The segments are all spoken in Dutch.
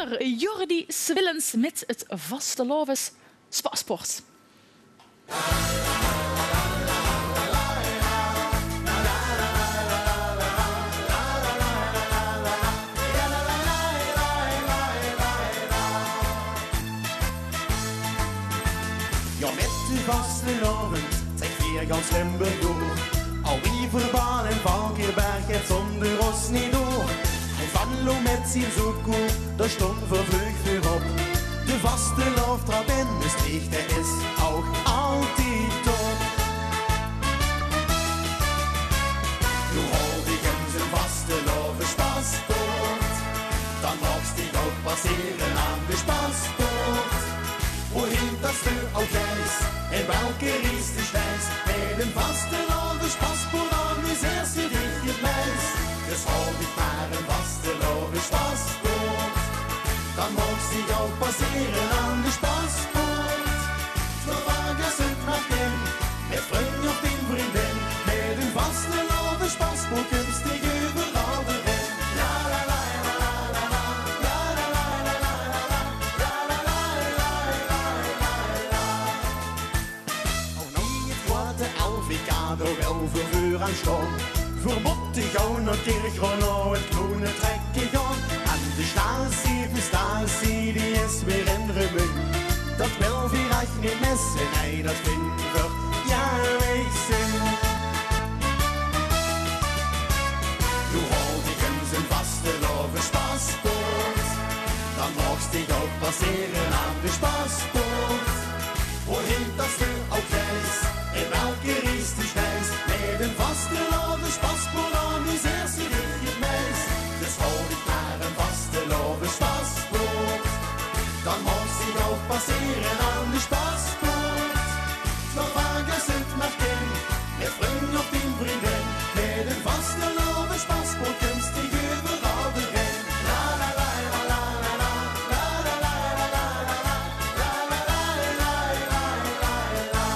Meester Jordi Swillens met het Vastelavens Spasport. Ja, met de vastelavond trekt weer gans Limburg door. Al wie voor baan en Valkenberg het zonder ons niet door. Hij Vanlo met zijn zoekkoe, daar stond vervlucht weer op. De vastelavond trap in Maastricht, hij is ook altijd top. Nu houd ik hem zijn vastelavond paspoort. Dan mocht hij ook passeren aan de paspoort. Wohin das du auch reist, in welke reis du steigst, mit dem vastelavens paspoort aan is eerst je dich het meist. Dus hou ik maar een vastelavens paspoort, dan mocht hij ook passeren aan de paspoort. Verwagen ze het maar in, met vriend of tien vriendin, met een vastelavens paspoort kunst ik overal erin. La la la la la la la, la la la la la la la, la la la la la la la. Oh nee, het wordt de Elfikado wel vervuur aan schoon. Verbod te gaan naar Kirchronau, het groene trekken gaan. En de Stasi, die is weer in remming. Dat wil vielleicht niet missen, nee, dat vind ik ja, ik zin. Nu houd ik hem zijn vastelavens paspoort. Dan mocht hij ook passeren aan de paspoort. Wohin das du auch reist, in welke reis du steigst, met een vastelavens paspoort aan is eerst je dich het meist. Dus houd ik maar een vastelavens paspoort, dan mocht hij ook passeren aan de paspoort. Verwagen ze het maar in, met vriend of tien vriendin, met een vastelavens paspoort kunst ik overal erin. La la la la la la la, la la la la la la la, la la la la la la la.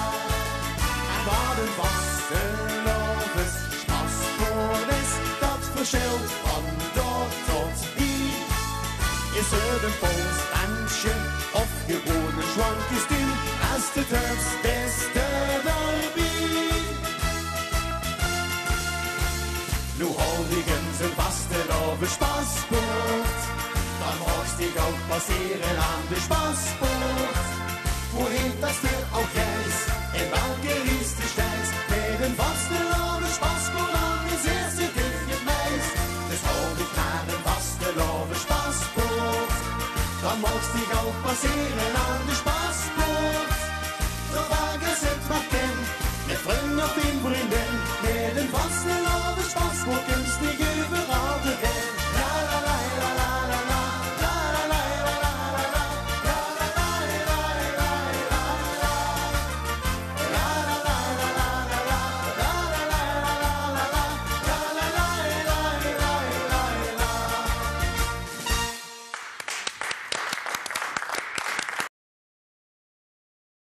En wat een vastelavens paspoort is, dat verschilt van dorp tot hier. Is het een Pools dansje of gewoon een schwank kostuum, als de Turks beste daarbij. Nu houd ik hem zijn vastelavens paspoort, dan mocht ik ook passeren aan de paspoort. Wohin das du auch reist, in welke reis du steigst, met een vastelavens paspoort aan is eerst je dich het meist. Dus houd ik maar een vastelavens paspoort, dan mocht ik ook passeren